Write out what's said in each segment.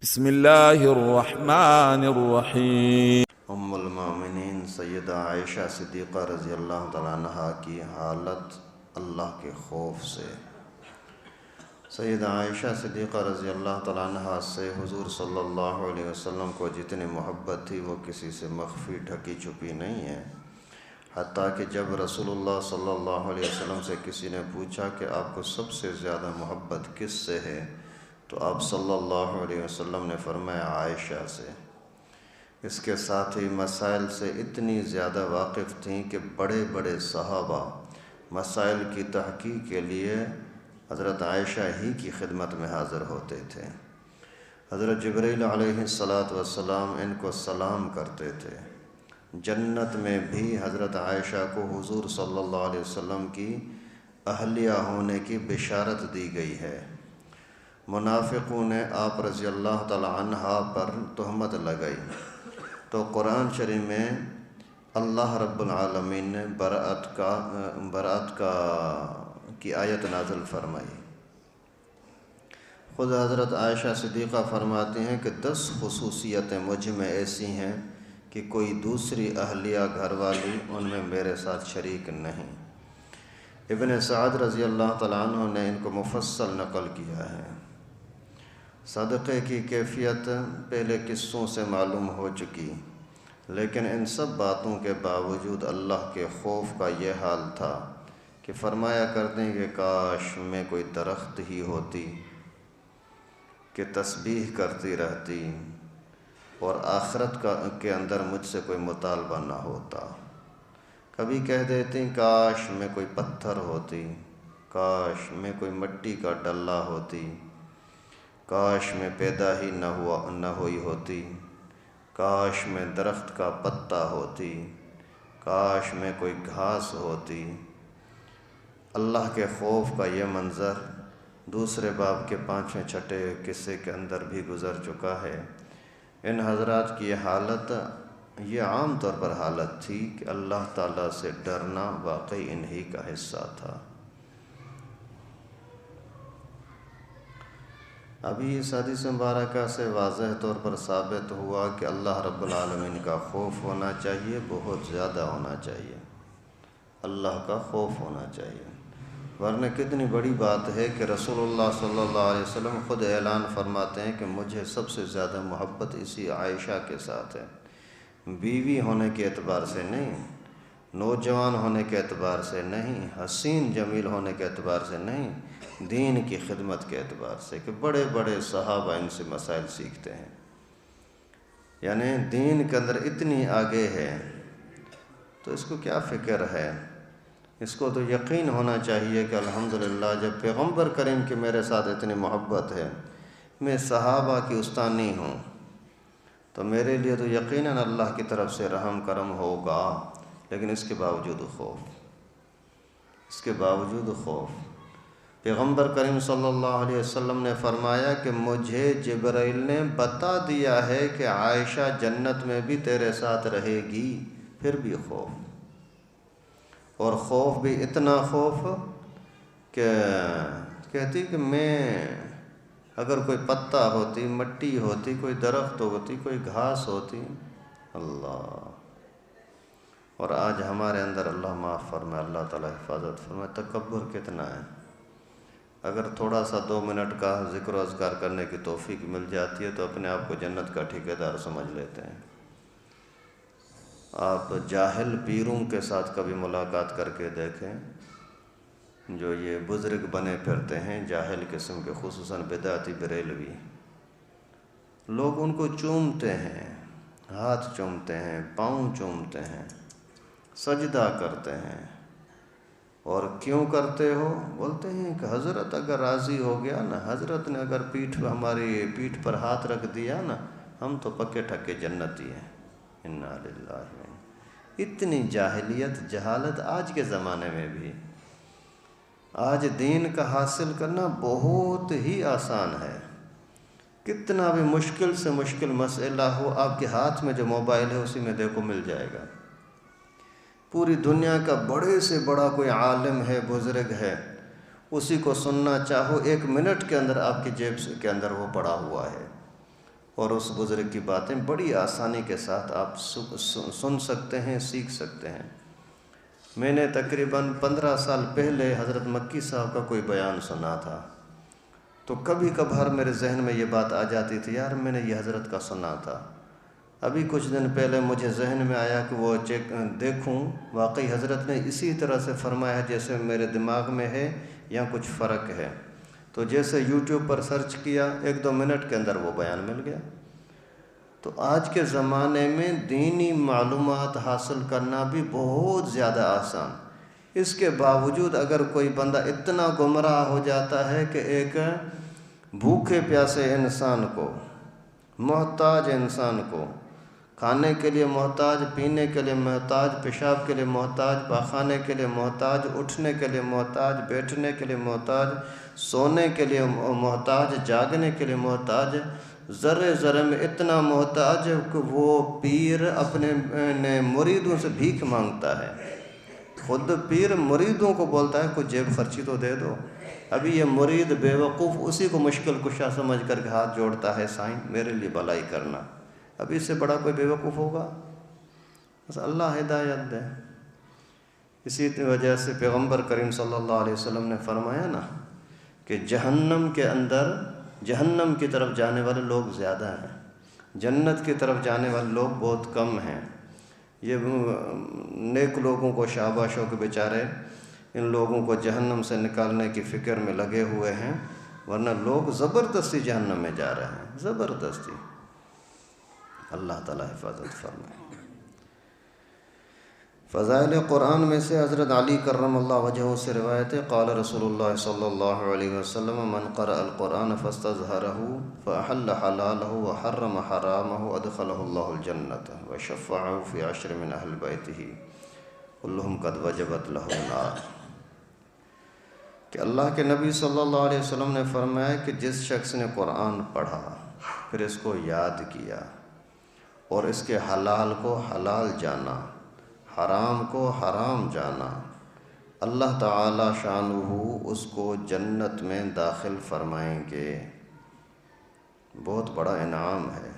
بسم اللہ الرحمن الرحیم۔ ام المومنین سیدہ عائشہ صدیقہ رضی اللہ تعالیٰ عنہا کی حالت اللہ کے خوف سے۔ سیدہ عائشہ صدیقہ رضی اللہ تعالیٰ عنہا سے حضور صلی اللہ علیہ وسلم کو جتنی محبت تھی وہ کسی سے مخفی ڈھکی چھپی نہیں ہے، حتیٰ کہ جب رسول اللہ صلی اللہ علیہ وسلم سے کسی نے پوچھا کہ آپ کو سب سے زیادہ محبت کس سے ہے تو آپ صلی اللہ علیہ وسلم نے فرمایا عائشہ سے۔ اس کے ساتھ ہی مسائل سے اتنی زیادہ واقف تھیں کہ بڑے بڑے صحابہ مسائل کی تحقیق کے لیے حضرت عائشہ ہی کی خدمت میں حاضر ہوتے تھے۔ حضرت جبرائیل علیہ السلام ان کو سلام کرتے تھے۔ جنت میں بھی حضرت عائشہ کو حضور صلی اللہ علیہ وسلم کی اہلیہ ہونے کی بشارت دی گئی ہے۔ منافقوں نے آپ رضی اللہ تعالی عنہا پر تہمت لگائی تو قرآن شریف میں اللہ رب العالمین نے برأت کی آیت نازل فرمائی۔ خود حضرت عائشہ صدیقہ فرماتی ہیں کہ 10 خصوصیتیں مجھ میں ایسی ہیں کہ کوئی دوسری اہلیہ گھر والی ان میں میرے ساتھ شریک نہیں۔ ابن سعد رضی اللہ تعالیٰ عنہ نے ان کو مفصل نقل کیا ہے۔ صدقے کی کیفیت پہلے قصوں سے معلوم ہو چکی، لیکن ان سب باتوں کے باوجود اللہ کے خوف کا یہ حال تھا کہ فرمایا کرتے ہیں کہ کاش میں کوئی درخت ہی ہوتی کہ تسبیح کرتی رہتی اور آخرت کے اندر مجھ سے کوئی مطالبہ نہ ہوتا۔ کبھی کہہ دیتی کاش میں کوئی پتھر ہوتی، کاش میں کوئی مٹی کا ڈلہ ہوتی، کاش میں پیدا ہی نہ ہوئی ہوتی، کاش میں درخت کا پتا ہوتی، کاش میں کوئی گھاس ہوتی۔ اللہ کے خوف کا یہ منظر دوسرے باب کے 5ویں 6 قصے کے اندر بھی گزر چکا ہے۔ ان حضرات کی یہ حالت یہ عام طور پر حالت تھی کہ اللہ تعالیٰ سے ڈرنا واقعی انہی کا حصہ تھا۔ ابھی اس حدیث مبارکہ سے واضح طور پر ثابت ہوا کہ اللہ رب العالمین کا خوف ہونا چاہیے، بہت زیادہ ہونا چاہیے، اللہ کا خوف ہونا چاہیے۔ ورنہ کتنی بڑی بات ہے کہ رسول اللہ صلی اللہ علیہ وسلم خود اعلان فرماتے ہیں کہ مجھے سب سے زیادہ محبت اسی عائشہ کے ساتھ ہے، بیوی ہونے کے اعتبار سے نہیں، نوجوان ہونے کے اعتبار سے نہیں، حسین جمیل ہونے کے اعتبار سے نہیں، دین کی خدمت کے اعتبار سے کہ بڑے بڑے صحابہ ان سے مسائل سیکھتے ہیں۔ یعنی دین کے اندر اتنی آگے ہے تو اس کو کیا فکر ہے؟ اس کو تو یقین ہونا چاہیے کہ الحمدللہ جب پیغمبر کریم کی میرے ساتھ اتنی محبت ہے، میں صحابہ کی استانی ہوں، تو میرے لیے تو یقیناً اللہ کی طرف سے رحم کرم ہوگا، لیکن اس کے باوجود خوف۔ پیغمبر کریم صلی اللہ علیہ وسلم نے فرمایا کہ مجھے جبرائیل نے بتا دیا ہے کہ عائشہ جنت میں بھی تیرے ساتھ رہے گی، پھر بھی خوف، اور خوف بھی اتنا خوف کہ کہتی کہ میں اگر کوئی پتا ہوتی، مٹی ہوتی، کوئی درخت ہوتی، کوئی گھاس ہوتی، اللہ۔ اور آج ہمارے اندر اللہ معاف فرمائے، اللہ تعالیٰ حفاظت فرمائے، تکبر کتنا ہے۔ اگر تھوڑا سا 2 منٹ کا ذکر و اذکار کرنے کی توفیق مل جاتی ہے تو اپنے آپ کو جنت کا ٹھیکیدار سمجھ لیتے ہیں۔ آپ جاہل پیروں کے ساتھ کبھی ملاقات کر کے دیکھیں، جو یہ بزرگ بنے پھرتے ہیں جاہل قسم کے، خصوصاً بدعتی بریلوی، لوگ ان کو چومتے ہیں، ہاتھ چومتے ہیں، پاؤں چومتے ہیں، سجدہ کرتے ہیں۔ اور کیوں کرتے ہو؟ بولتے ہیں کہ حضرت اگر راضی ہو گیا نا، حضرت نے اگر ہماری پیٹھ پر ہاتھ رکھ دیا نا، ہم تو پکے ٹھکے جنتی ہیں۔ انا للہ۔ اتنی جہالت آج کے زمانے میں بھی۔ آج دین کا حاصل کرنا بہت ہی آسان ہے۔ کتنا بھی مشکل سے مشکل مسئلہ ہو، آپ کے ہاتھ میں جو موبائل ہے اسی میں دیکھو مل جائے گا۔ پوری دنیا کا بڑے سے بڑا کوئی عالم ہے، بزرگ ہے، اسی کو سننا چاہو 1 منٹ کے اندر آپ کی جیب کے اندر وہ پڑا ہوا ہے۔ اور اس بزرگ کی باتیں بڑی آسانی کے ساتھ آپ سن سکتے ہیں، سیکھ سکتے ہیں۔ میں نے تقریباً 15 سال پہلے حضرت مکی صاحب کا کوئی بیان سنا تھا، تو کبھی کبھار میرے ذہن میں یہ بات آ جاتی تھی، یار میں نے یہ حضرت کا سنا تھا۔ ابھی کچھ دن پہلے مجھے ذہن میں آیا کہ وہ دیکھوں واقعی حضرت نے اسی طرح سے فرمایا ہے جیسے میرے دماغ میں ہے یا کچھ فرق ہے۔ تو جیسے یوٹیوب پر سرچ کیا، 1-2 منٹ کے اندر وہ بیان مل گیا۔ تو آج کے زمانے میں دینی معلومات حاصل کرنا بھی بہت زیادہ آسان۔ اس کے باوجود اگر کوئی بندہ اتنا گمراہ ہو جاتا ہے کہ ایک بھوکے پیاسے انسان کو، محتاج انسان کو، کھانے کے لیے محتاج، پینے کے لیے محتاج، پیشاب کے لیے محتاج، پاخانے کے لیے محتاج، اٹھنے کے لیے محتاج، بیٹھنے کے لیے محتاج، سونے کے لیے محتاج، جاگنے کے لیے محتاج، ذرے ذرے میں اتنا محتاج کہ وہ پیر اپنے مریدوں سے بھیک مانگتا ہے۔ خود پیر مریدوں کو بولتا ہے کچھ جیب خرچی تو دے دو۔ ابھی یہ مرید بے وقوف اسی کو مشکل کشا سمجھ کر کے ہاتھ جوڑتا ہے، سائیں میرے لیے بھلائی کرنا۔ ابھی اس سے بڑا کوئی بے وقوف ہوگا؟ بس اللہ ہدایت دے۔ اسی وجہ سے پیغمبر کریم صلی اللہ علیہ وسلم نے فرمایا نا کہ جہنم کے اندر، جہنم کی طرف جانے والے لوگ زیادہ ہیں، جنت کی طرف جانے والے لوگ بہت کم ہیں۔ یہ نیک لوگوں کو شاباش ہو کہ بیچارے ان لوگوں کو جہنم سے نکالنے کی فکر میں لگے ہوئے ہیں، ورنہ لوگ زبردستی جہنم میں جا رہے ہیں، زبردستی۔ اللہ تعالیٰ حفاظت فرمائے۔ فضائل قرآن میں سے حضرت علی کرم اللہ وجہہ سے روایت ہے، قال رسول اللہ صلی اللہ علیہ وسلم من قرأ القرآن فاستظہرہ فأحل حلالہ وحرم حرامہ ادخلہ اللہ الجنۃ وشفعہ فی 10 من اہل بیتہ کلہم قد وجبت لہ النار۔ کہ اللہ کے نبی صلی اللہ علیہ وسلم نے فرمایا کہ جس شخص نے قرآن پڑھا، پھر اس کو یاد کیا اور اس کے حلال کو حلال جانا، حرام کو حرام جانا، اللہ تعالی شانہ اس کو جنت میں داخل فرمائیں گے۔ بہت بڑا انعام ہے۔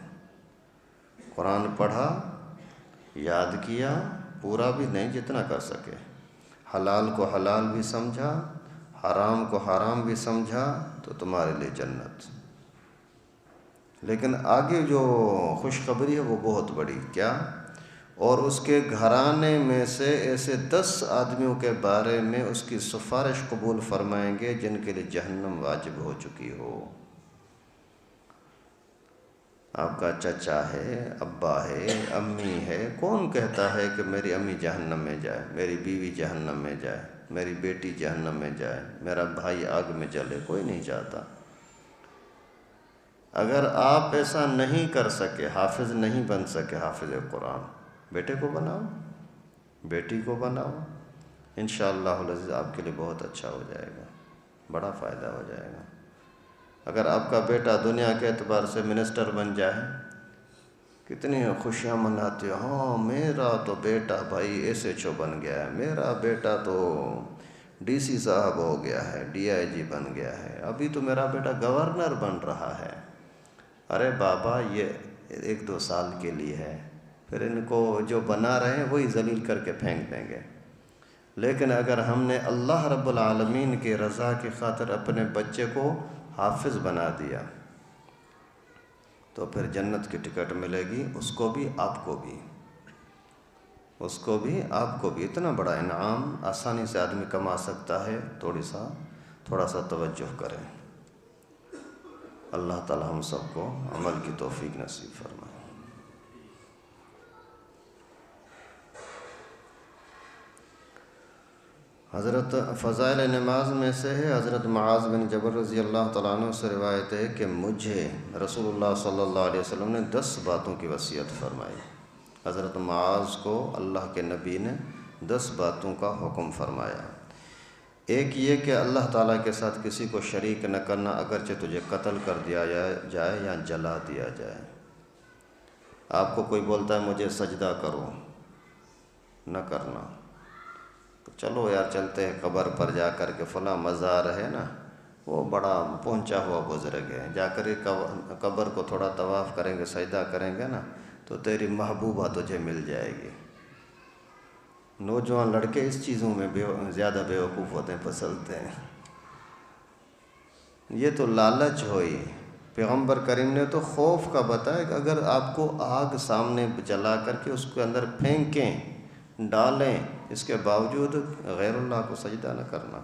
قرآن پڑھا، یاد کیا، پورا بھی نہیں جتنا کر سکے، حلال کو حلال بھی سمجھا، حرام کو حرام بھی سمجھا، تو تمہارے لیے جنت۔ لیکن آگے جو خوشخبری ہے وہ بہت بڑی، کیا؟ اور اس کے گھرانے میں سے ایسے 10 آدمیوں کے بارے میں اس کی سفارش قبول فرمائیں گے جن کے لیے جہنم واجب ہو چکی ہو۔ آپ کا چچا ہے، ابا ہے، امی ہے، کون کہتا ہے کہ میری امی جہنم میں جائے، میری بیوی جہنم میں جائے، میری بیٹی جہنم میں جائے، میرا بھائی آگ میں جلے؟ کوئی نہیں چاہتا۔ اگر آپ ایسا نہیں کر سکے، حافظ نہیں بن سکے، حافظ قرآن، بیٹے کو بناؤ، بیٹی کو بناؤ، انشاءاللہ العزیز آپ کے لیے بہت اچھا ہو جائے گا، بڑا فائدہ ہو جائے گا۔ اگر آپ کا بیٹا دنیا کے اعتبار سے منسٹر بن جائے، کتنی خوشیاں مناتے ہو، ہاں میرا تو بیٹا بھائی ایس ایچ او بن گیا ہے، میرا بیٹا تو ڈی سی صاحب ہو گیا ہے، ڈی آئی جی بن گیا ہے، ابھی تو میرا بیٹا گورنر بن رہا ہے۔ ارے بابا یہ 1-2 سال کے لیے ہے، پھر ان کو جو بنا رہے ہیں وہی ذلیل کر کے پھینک دیں گے۔ لیکن اگر ہم نے اللہ رب العالمین کی رضا کی خاطر اپنے بچے کو حافظ بنا دیا تو پھر جنت کی ٹکٹ ملے گی، اس کو بھی آپ کو بھی، اس کو بھی آپ کو بھی۔ اتنا بڑا انعام آسانی سے آدمی کما سکتا ہے، تھوڑا سا توجہ کریں۔ اللہ تعالی ہم سب کو عمل کی توفیق نصیب فرمائے۔ حضرت فضائل نماز میں سے ہے، حضرت معاذ بن جبل رضی اللہ تعالیٰ عنہ سے روایت ہے کہ مجھے رسول اللہ صلی اللہ علیہ وسلم نے 10 باتوں کی وصیت فرمائی۔ حضرت معاذ کو اللہ کے نبی نے 10 باتوں کا حکم فرمایا۔ ایک یہ کہ اللہ تعالیٰ کے ساتھ کسی کو شریک نہ کرنا، اگرچہ تجھے قتل کر دیا جائے یا جلا دیا جائے۔ آپ کو کوئی بولتا ہے مجھے سجدہ کرو، نہ کرنا، تو چلو یار چلتے ہیں قبر پر جا کر کے، فلاں مزار ہے نا، وہ بڑا پہنچا ہوا بزرگ ہے، جا کر قبر کو تھوڑا طواف کریں گے، سجدہ کریں گے نا تو تیری محبوبہ تجھے مل جائے گی۔ نوجوان لڑکے اس چیزوں میں زیادہ بیوقوف ہوتے ہیں، پھسلتے ہیں۔ یہ تو لالچ ہوئی۔ پیغمبر کریم نے تو خوف کا بتایا کہ اگر آپ کو آگ سامنے جلا کر کے اس کے اندر پھینکیں، ڈالیں، اس کے باوجود غیر اللہ کو سجدہ نہ کرنا،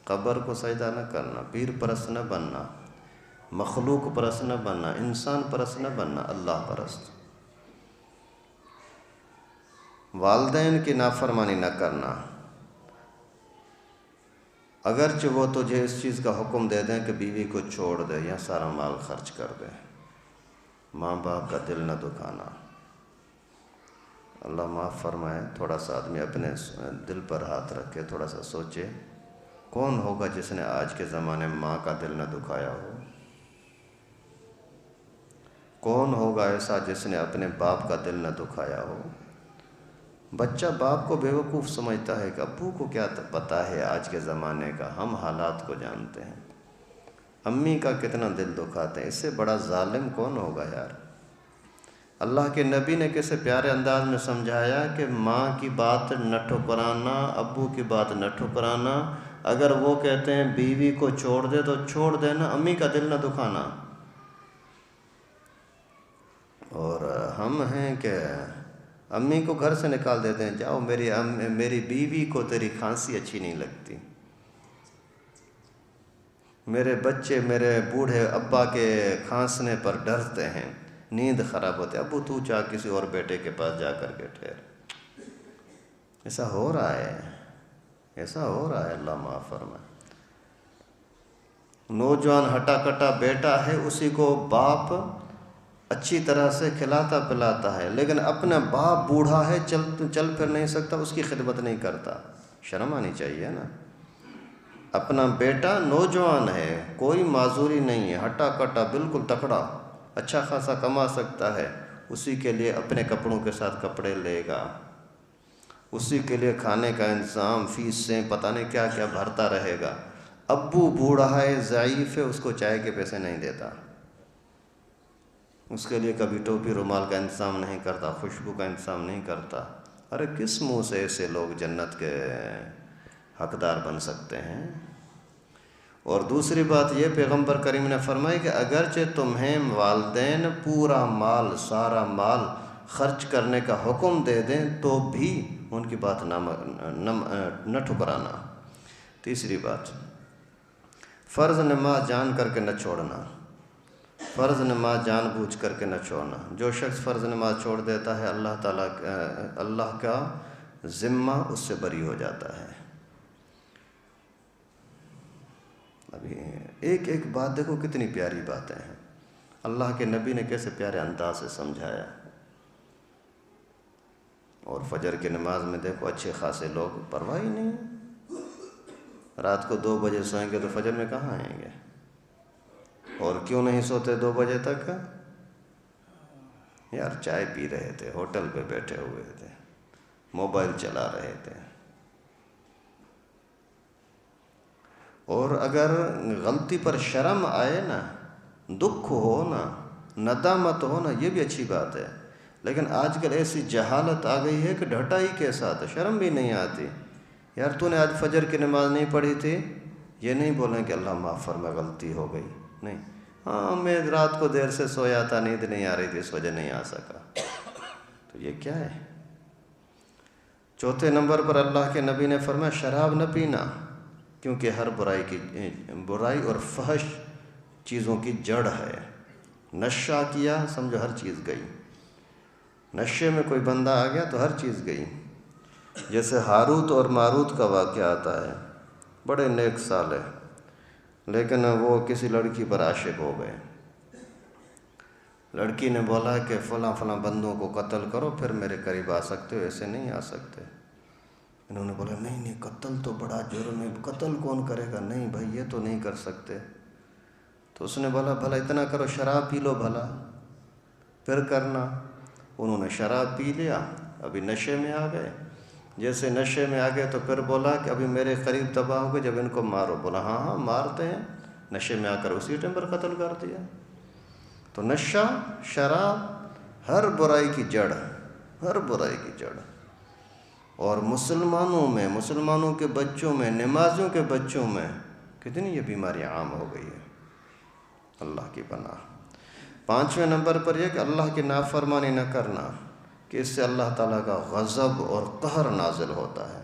قبر کو سجدہ نہ کرنا، پیر پرست نہ بننا، مخلوق پرست نہ بننا، انسان پرست نہ بننا، اللہ پرست، والدین کی نافرمانی نہ کرنا، اگرچہ وہ تجھے اس چیز کا حکم دے دیں کہ بیوی کو چھوڑ دے یا سارا مال خرچ کر دے، ماں باپ کا دل نہ دکھانا۔ اللہ معاف فرمائے، تھوڑا سا آدمی اپنے دل پر ہاتھ رکھے، تھوڑا سا سوچے، کون ہوگا جس نے آج کے زمانے میں ماں کا دل نہ دکھایا ہو؟ کون ہوگا ایسا جس نے اپنے باپ کا دل نہ دکھایا ہو؟ بچہ باپ کو بیوقوف سمجھتا ہے کہ ابو کو کیا پتہ ہے آج کے زمانے کا، ہم حالات کو جانتے ہیں، امی کا کتنا دل دکھاتے ہیں، اس سے بڑا ظالم کون ہوگا یار؟ اللہ کے نبی نے کیسے پیارے انداز میں سمجھایا کہ ماں کی بات نہ ٹھکرانا، ابو کی بات نہ ٹھکرانا، اگر وہ کہتے ہیں بیوی کو چھوڑ دے تو چھوڑ دینا، امی کا دل نہ دکھانا۔ اور ہم ہیں کہ امی کو گھر سے نکال دیتے ہیں، جاؤ میری بیوی کو تیری کھانسی اچھی نہیں لگتی، میرے بچے میرے بوڑھے ابا کے کھانسنے پر ڈرتے ہیں، نیند خراب ہوتے، ابو تو چاہ کسی اور بیٹے کے پاس جا کر کے ٹھہر۔ ایسا ہو رہا ہے، ایسا ہو رہا ہے، اللہ معاف فرمائے۔ نوجوان ہٹا کٹا بیٹا ہے، اسی کو باپ اچھی طرح سے کھلاتا پلاتا ہے، لیکن اپنا باپ بوڑھا ہے، چل پھر نہیں سکتا، اس کی خدمت نہیں کرتا۔ شرم آنی چاہیے نا۔ اپنا بیٹا نوجوان ہے، کوئی معذوری نہیں ہے، ہٹا کٹا بالکل تکڑا، اچھا خاصا کما سکتا ہے، اسی کے لیے اپنے کپڑوں کے ساتھ کپڑے لے گا، اسی کے لیے کھانے کا انتظام، فیس سے پتہ نہیں کیا کیا بھرتا رہے گا۔ ابو بوڑھا ہے، ضعیف ہے، اس کو چائے کے پیسے نہیں دیتا، اس کے لیے کبھی ٹوپی رومال کا انتظام نہیں کرتا، خوشبو کا انتظام نہیں کرتا۔ ارے کس منہ سے ایسے لوگ جنت کے حقدار بن سکتے ہیں؟ اور دوسری بات یہ پیغمبر کریم نے فرمائی کہ اگرچہ تمہیں والدین پورا مال، سارا مال خرچ کرنے کا حکم دے دیں تو بھی ان کی بات نہ ٹھکرانا۔ تیسری بات، فرض نماز جان کر کے نہ چھوڑنا، فرض نماز جان بوجھ کر کے نہ چھوڑنا۔ جو شخص فرض نماز چھوڑ دیتا ہے اللہ کا ذمہ اس سے بری ہو جاتا ہے۔ ابھی ایک ایک بات دیکھو، کتنی پیاری باتیں ہیں، اللہ کے نبی نے کیسے پیارے انداز سے سمجھایا۔ اور فجر کی نماز میں دیکھو اچھے خاصے لوگ پرواہ ہی نہیں، رات کو 2 بجے سوئیں گے تو فجر میں کہاں آئیں گے؟ اور کیوں نہیں سوتے 2 بجے تک؟ یار چائے پی رہے تھے، ہوٹل پہ بیٹھے ہوئے تھے، موبائل چلا رہے تھے۔ اور اگر غلطی پر شرم آئے نا، دکھ ہو نا، ندامت ہو نا، یہ بھی اچھی بات ہے، لیکن آج کل ایسی جہالت آ گئی ہے کہ ڈھٹا ہی کے ساتھ شرم بھی نہیں آتی۔ یار تو نے آج فجر کی نماز نہیں پڑھی تھی، یہ نہیں بولیں کہ اللہ معاف فرما غلطی ہو گئی، نہیں، ہاں میں رات کو دیر سے سویا تھا، نیند نہیں آ رہی تھی، اس وجہ نہیں آ سکا۔ تو یہ کیا ہے؟ چوتھے نمبر پر اللہ کے نبی نے فرمایا شراب نہ پینا، کیونکہ ہر برائی اور فحش چیزوں کی جڑ ہے۔ نشہ کیا سمجھو ہر چیز گئی، نشے میں کوئی بندہ آ گیا تو ہر چیز گئی۔ جیسے ہاروت اور ماروت کا واقعہ آتا ہے، بڑے نیک صالح، لیکن وہ کسی لڑکی پر عاشق ہو گئے۔ لڑکی نے بولا کہ فلاں فلاں بندوں کو قتل کرو پھر میرے قریب آ سکتے ہو، ایسے نہیں آ سکتے۔ انہوں نے بولا نہیں قتل تو بڑا جرم ہے، قتل کون کرے گا، نہیں بھائی یہ تو نہیں کر سکتے۔ تو اس نے بولا بھلا اتنا کرو، شراب پی لو بھلا پھر کرنا۔ انہوں نے شراب پی لیا، ابھی نشے میں آ گئے۔ جیسے نشے میں آ گئے تو پھر بولا کہ ابھی میرے قریب تباہ ہو گئے، جب ان کو مارو۔ بولا ہاں ہاں مارتے ہیں۔ نشے میں آ کر اسی ٹائم پر قتل کر دیا۔ تو نشہ، شراب ہر برائی کی جڑ، ہر برائی کی جڑ۔ اور مسلمانوں میں، مسلمانوں کے بچوں میں، نمازیوں کے بچوں میں کتنی یہ بیماری عام ہو گئی ہے، اللہ کی پناہ۔ 5ویں نمبر پر یہ کہ اللہ کی نافرمانی نہ کرنا، کہ اس سے اللہ تعالیٰ کا غضب اور قہر نازل ہوتا ہے۔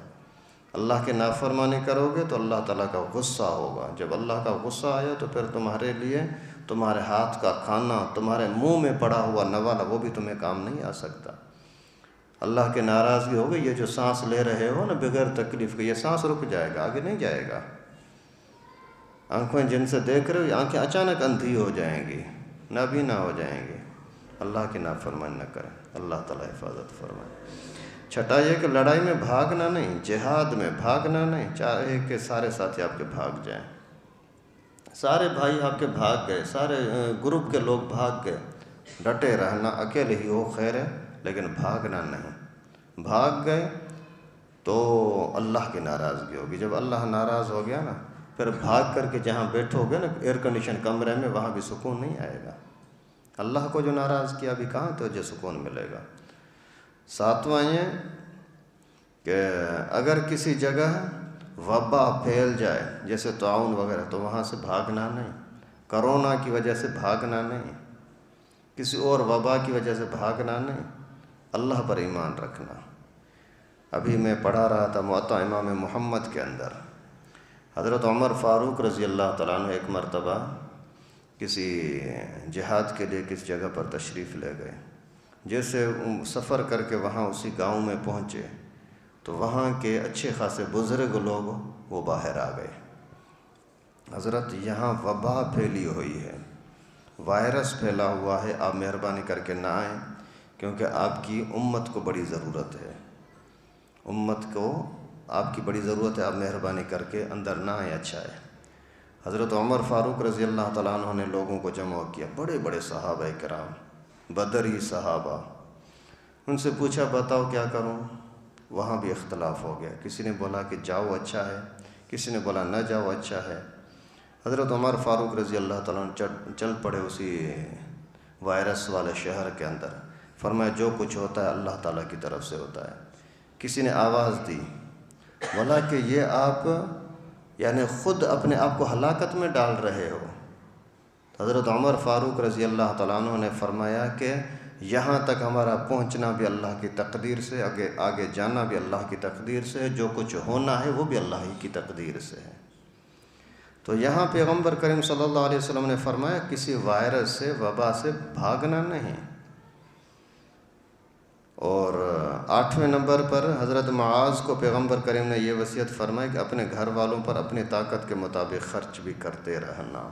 اللہ کی نافرمانی کرو گے تو اللہ تعالیٰ کا غصہ ہوگا۔ جب اللہ کا غصہ آیا تو پھر تمہارے لیے تمہارے ہاتھ کا کھانا، تمہارے منہ میں پڑا ہوا نوالا، وہ بھی تمہیں کام نہیں آ سکتا۔ اللہ کے ناراضگی ہوگی، یہ جو سانس لے رہے ہو نا بغیر تکلیف کے، یہ سانس رک جائے گا، آگے نہیں جائے گا۔ آنکھیں جن سے دیکھ رہے ہو، یہ آنکھیں اچانک اندھی ہو جائیں گی، نابینا ہو جائیں گی۔ اللہ کی نافرمانی نہ کریں، اللہ تعالیٰ حفاظت فرمائے۔ چھٹا یہ کہ لڑائی میں بھاگنا نہیں، جہاد میں بھاگنا نہیں، چاہے کہ سارے ساتھی آپ کے بھاگ جائیں، سارے بھائی آپ کے بھاگ گئے، سارے گروپ کے لوگ بھاگ گئے، ڈٹے رہنا، اکیلے ہی ہو خیر ہے، لیکن بھاگنا نہیں۔ بھاگ گئے تو اللہ کی ناراضگی ہوگی۔ جب اللہ ناراض ہو گیا نا، پھر بھاگ کر کے جہاں بیٹھو گے نا ایئر کنڈیشن کمرے میں، وہاں بھی سکون نہیں آئے گا۔ اللہ کو جو ناراض کیا بھی کہاں تو جو سکون ملے گا۔ 7واں یہ کہ اگر کسی جگہ وبا پھیل جائے جیسے طاعون وغیرہ، تو وہاں سے بھاگنا نہیں، کرونا کی وجہ سے بھاگنا نہیں، کسی اور وبا کی وجہ سے بھاگنا نہیں، اللہ پر ایمان رکھنا۔ ابھی میں پڑھا رہا تھا موطا امام محمد کے اندر، حضرت عمر فاروق رضی اللہ تعالیٰ عنہ ایک مرتبہ کسی جہاد کے لیے کس جگہ پر تشریف لے گئے۔ جیسے سفر کر کے وہاں اسی گاؤں میں پہنچے تو وہاں کے اچھے خاصے بزرگ لوگ وہ باہر آ گئے، حضرت یہاں وبا پھیلی ہوئی ہے، وائرس پھیلا ہوا ہے، آپ مہربانی کر کے نہ آئیں، کیونکہ آپ کی امت کو بڑی ضرورت ہے، امت کو آپ کی بڑی ضرورت ہے، آپ مہربانی کر کے اندر نہ آئیں، اچھا ہے۔ حضرت عمر فاروق رضی اللہ تعالیٰ عنہ نے لوگوں کو جمع کیا، بڑے بڑے صحابہ کرام، بدری صحابہ، ان سے پوچھا بتاؤ کیا کروں؟ وہاں بھی اختلاف ہو گیا، کسی نے بولا کہ جاؤ اچھا ہے، کسی نے بولا نہ جاؤ اچھا ہے۔ حضرت عمر فاروق رضی اللہ تعالیٰ عنہ چل پڑے اسی وائرس والے شہر کے اندر، فرمایا جو کچھ ہوتا ہے اللہ تعالیٰ کی طرف سے ہوتا ہے۔ کسی نے آواز دی، بولا کہ یہ آپ یعنی خود اپنے آپ کو ہلاکت میں ڈال رہے ہو۔ حضرت عمر فاروق رضی اللہ تعالیٰ عنہ نے فرمایا کہ یہاں تک ہمارا پہنچنا بھی اللہ کی تقدیر سے، آگے جانا بھی اللہ کی تقدیر سے ہے، جو کچھ ہونا ہے وہ بھی اللہ ہی کی تقدیر سے ہے۔ تو یہاں پیغمبر کریم صلی اللہ علیہ وسلم نے فرمایا کسی وائرس سے، وبا سے بھاگنا نہیں۔ اور 8ویں نمبر پر حضرت معاذ کو پیغمبر کریم نے یہ وصیت فرمائی کہ اپنے گھر والوں پر اپنی طاقت کے مطابق خرچ بھی کرتے رہنا۔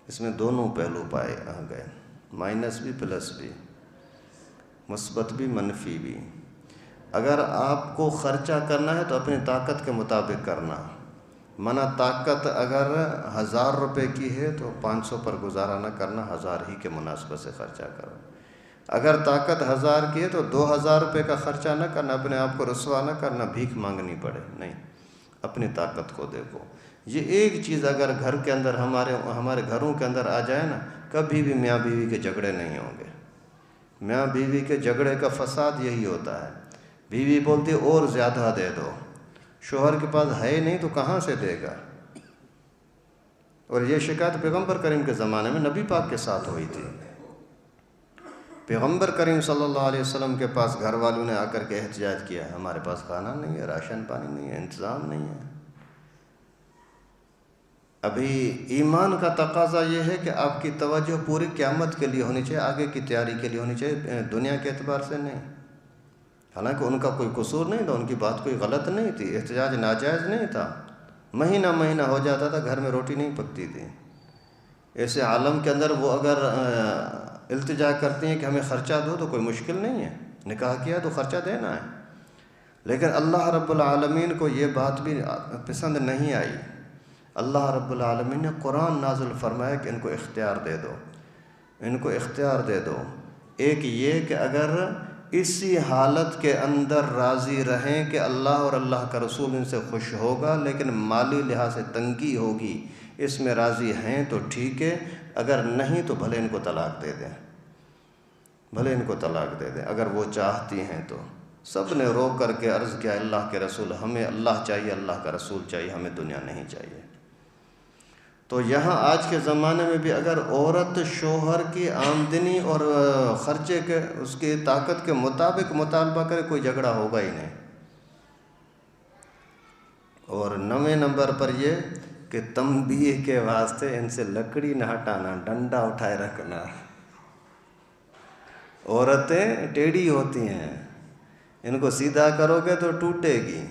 اس میں دونوں پہلو پائے گئے، مائنس بھی پلس بھی، مثبت بھی منفی بھی۔ اگر آپ کو خرچہ کرنا ہے تو اپنی طاقت کے مطابق کرنا، منع طاقت اگر 1000 روپے کی ہے تو 500 پر گزارا نہ کرنا، 1000 ہی کے مناسبت سے خرچہ کرو۔ اگر طاقت 1000 کی ہے تو 2000 روپے کا خرچہ نہ کرنا، اپنے آپ کو رسوا نہ کرنا، بھیک مانگنی پڑے، نہیں، اپنی طاقت کو دیکھو۔ یہ ایک چیز اگر گھر کے اندر ہمارے گھروں کے اندر آ جائے نا، کبھی بھی میاں بیوی کے جھگڑے نہیں ہوں گے۔ میاں بیوی کے جھگڑے کا فساد یہی ہوتا ہے، بیوی بولتی اور زیادہ دے دو، شوہر کے پاس ہے نہیں تو کہاں سے دے گا۔ اور یہ شکایت پیغمبر کریم کے زمانے میں نبی پاک کے ساتھ ہوئی تھی۔ پیغمبر کریم صلی اللہ علیہ وسلم کے پاس گھر والوں نے آ کر کے احتجاج کیا، ہمارے پاس کھانا نہیں ہے، راشن پانی نہیں ہے، انتظام نہیں ہے۔ ابھی ایمان کا تقاضا یہ ہے کہ آپ کی توجہ پوری قیامت کے لیے ہونی چاہیے، آگے کی تیاری کے لیے ہونی چاہیے، دنیا کے اعتبار سے نہیں۔ حالانکہ ان کا کوئی قصور نہیں تھا، ان کی بات کوئی غلط نہیں تھی، احتجاج ناجائز نہیں تھا، مہینہ مہینہ ہو جاتا تھا، گھر میں روٹی نہیں پکتی تھی۔ ایسے عالم کے اندر وہ اگر التجا کرتی ہیں کہ ہمیں خرچہ دو تو کوئی مشکل نہیں ہے، نکاح کیا تو خرچہ دینا ہے۔ لیکن اللہ رب العالمین کو یہ بات بھی پسند نہیں آئی۔ اللہ رب العالمین نے قرآن نازل فرمایا کہ ان کو اختیار دے دو، ان کو اختیار دے دو۔ ایک یہ کہ اگر اسی حالت کے اندر راضی رہیں کہ اللہ اور اللہ کا رسول ان سے خوش ہوگا، لیکن مالی لحاظ سے تنگی ہوگی، اس میں راضی ہیں تو ٹھیک ہے، اگر نہیں تو بھلے ان کو طلاق دے دیں، بھلے ان کو طلاق دے دیں اگر وہ چاہتی ہیں تو۔ سب نے رو کر کے عرض کیا اللہ کے رسول، ہمیں اللہ چاہیے، اللہ کا رسول چاہیے، ہمیں دنیا نہیں چاہیے۔ تو یہاں آج کے زمانے میں بھی اگر عورت شوہر کی آمدنی اور خرچے کے اس کی طاقت کے مطابق مطالبہ کرے، کوئی جھگڑا ہوگا ہی نہیں۔ اور 9ویں نمبر پر یہ کہ تنبیہ کے واسطے ان سے لکڑی نہ ہٹانا، ڈنڈا اٹھائے رکھنا۔ عورتیں ٹیڑھی ہوتی ہیں، ان کو سیدھا کرو گے تو ٹوٹے گی،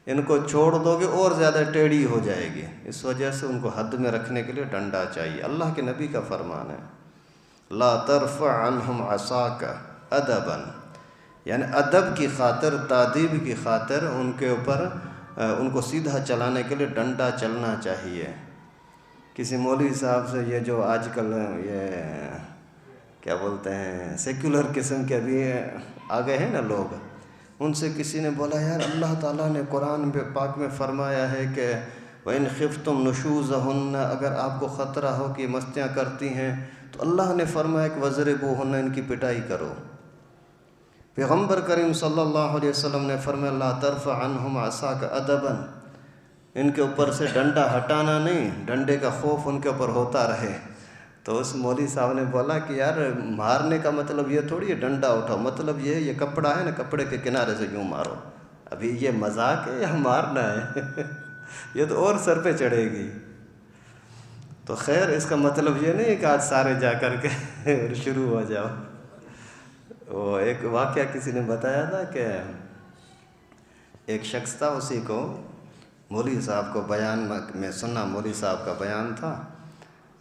ان کو چھوڑ دو گے اور زیادہ ٹیڑھی ہو جائے گی۔ اس وجہ سے ان کو حد میں رکھنے کے لیے ڈنڈا چاہیے۔ اللہ کے نبی کا فرمان ہے لا ترفع عنہم عصاک ادبا، یعنی ادب کی خاطر، تادیب کی خاطر ان کے اوپر ان کو سیدھا چلانے کے لیے ڈنڈا چلنا چاہیے۔ کسی مولوی صاحب سے یہ جو آج کل یہ کیا بولتے ہیں سیکولر قسم کے ابھی آ گئے ہیں نا لوگ، ان سے کسی نے بولا یار اللہ تعالیٰ نے قرآن پاک میں فرمایا ہے کہ وَإِنْ خِفْتُمْ نُشُوزَهُنَّ، اگر آپ کو خطرہ ہو کہ مستیاں کرتی ہیں تو اللہ نے فرمایا کہ وَضْرِبُوهُنَّ، ان کی پٹائی کرو۔ پیغمبر کریم صلی اللہ علیہ وسلم نے فرمایا لا ترفع عنہم عصاک ادبا، ان کے اوپر سے ڈنڈا ہٹانا نہیں، ڈنڈے کا خوف ان کے اوپر ہوتا رہے۔ تو اس مولوی صاحب نے بولا کہ یار مارنے کا مطلب یہ تھوڑی ہے ڈنڈا اٹھاؤ، مطلب یہ کپڑا ہے نا، کپڑے کے کنارے سے یوں مارو۔ ابھی یہ مذاق ہے یا مارنا ہے؟ یہ تو اور سر پہ چڑھے گی۔ تو خیر اس کا مطلب یہ نہیں کہ آج سارے جا کر کے شروع ہو جاؤ۔ وہ ایک واقعہ کسی نے بتایا تھا کہ ایک شخص تھا، اسی کو مولوی صاحب کو بیان میں سنا، مولوی صاحب کا بیان تھا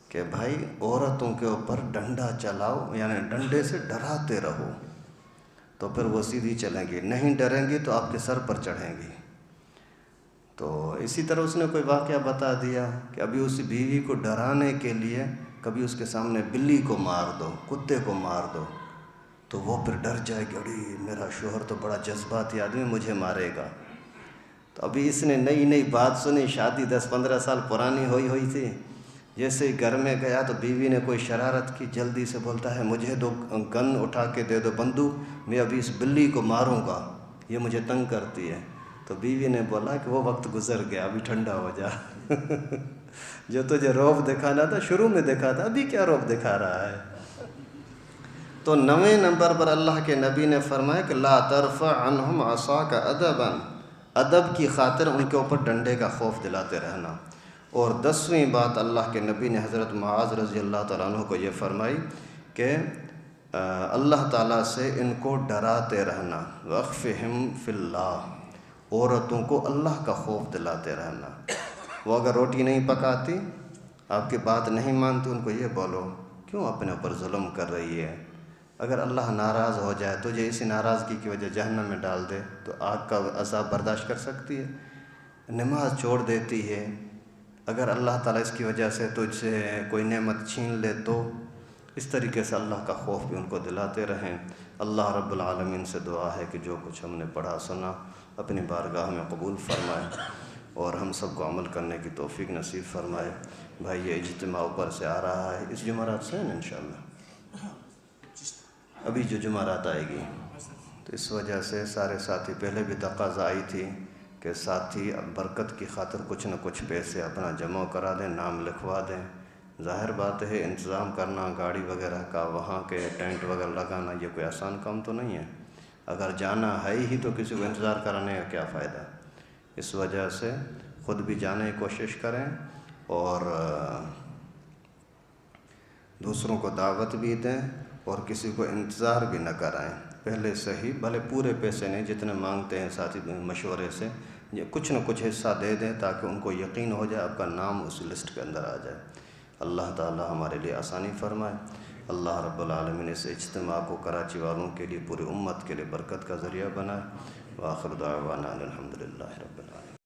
کہ بھائی عورتوں کے اوپر ڈنڈا چلاؤ، یعنی ڈنڈے سے ڈراتے رہو تو پھر وہ سیدھی چلیں گی، نہیں ڈریں گی تو آپ کے سر پر چڑھیں گی۔ تو اسی طرح اس نے کوئی واقعہ بتا دیا کہ ابھی اس بیوی کو ڈرانے کے لیے کبھی اس کے سامنے بلی کو مار دو، کتے کو مار دو، تو وہ پھر ڈر جائے کہ اڑی میرا شوہر تو بڑا جذباتی آدمی، مجھے مارے گا۔ تو ابھی اس نے نئی نئی بات سنی، شادی 10-15 سال پرانی ہوئی تھی، جیسے ہی گھر میں گیا تو بیوی نے کوئی شرارت کی، جلدی سے بولتا ہے مجھے دو گن اٹھا کے دے دو، بندوق، میں ابھی اس بلی کو ماروں گا، یہ مجھے تنگ کرتی ہے۔ تو بیوی نے بولا کہ وہ وقت گزر گیا، ابھی ٹھنڈا ہو جا۔ جو تجھے رعب دکھانا تھا شروع میں دکھا تھا، ابھی کیا رعب دکھا رہا ہے؟ تو 9ویں نمبر پر اللہ کے نبی نے فرمایا کہ لا ترفع عنہم عصاک ادبا، ادب کی خاطر ان کے اوپر ڈنڈے کا خوف دلاتے رہنا۔ اور 10ویں بات اللہ کے نبی نے حضرت معاذ رضی اللہ تعالیٰ عنہ کو یہ فرمائی کہ اللہ تعالیٰ سے ان کو ڈراتے رہنا، وَأَخْفِهِمْ فِي اللَّهِ، عورتوں کو اللہ کا خوف دلاتے رہنا۔ وہ اگر روٹی نہیں پکاتی، آپ کی بات نہیں مانتی، ان کو یہ بولو کیوں اپنے اوپر ظلم کر رہی ہے؟ اگر اللہ ناراض ہو جائے تجھے اسی ناراضگی کی وجہ جہنم میں ڈال دے تو آگ کا عذاب برداشت کر سکتی ہے؟ نماز چھوڑ دیتی ہے، اگر اللہ تعالیٰ اس کی وجہ سے تجھ سے کوئی نعمت چھین لے تو اس طریقے سے اللہ کا خوف بھی ان کو دلاتے رہیں۔ اللہ رب العالمین سے دعا ہے کہ جو کچھ ہم نے پڑھا سنا اپنی بارگاہ میں قبول فرمائے اور ہم سب کو عمل کرنے کی توفیق نصیب فرمائے۔ بھائی یہ اجتماع اوپر سے آ رہا ہے، اس جمعرات سے ہے انشاءاللہ، ابھی جو جمعرات آئے گی، تو اس وجہ سے سارے ساتھی، پہلے بھی تقاضا آئی تھی کہ ساتھی برکت کی خاطر کچھ نہ کچھ پیسے اپنا جمع کرا دیں، نام لکھوا دیں۔ ظاہر بات ہے انتظام کرنا گاڑی وغیرہ کا، وہاں کے ٹینٹ وغیرہ لگانا، یہ کوئی آسان کام تو نہیں ہے۔ اگر جانا ہے ہی تو کسی کو انتظار کرانے کا کیا فائدہ؟ اس وجہ سے خود بھی جانے کی کوشش کریں اور دوسروں کو دعوت بھی دیں اور کسی کو انتظار بھی نہ کرائیں۔ پہلے سے ہی بھلے پورے پیسے نہیں، جتنے مانگتے ہیں ساتھی مشورے سے یہ کچھ نہ کچھ حصہ دے دیں تاکہ ان کو یقین ہو جائے، آپ کا نام اس لسٹ کے اندر آ جائے۔ اللہ تعالی ہمارے لیے آسانی فرمائے۔ اللہ رب العالمین اس اجتماع کو کراچی والوں کے لیے، پوری امت کے لیے برکت کا ذریعہ بنائے۔ وآخر دعوانا الحمدللہ رب العالمین۔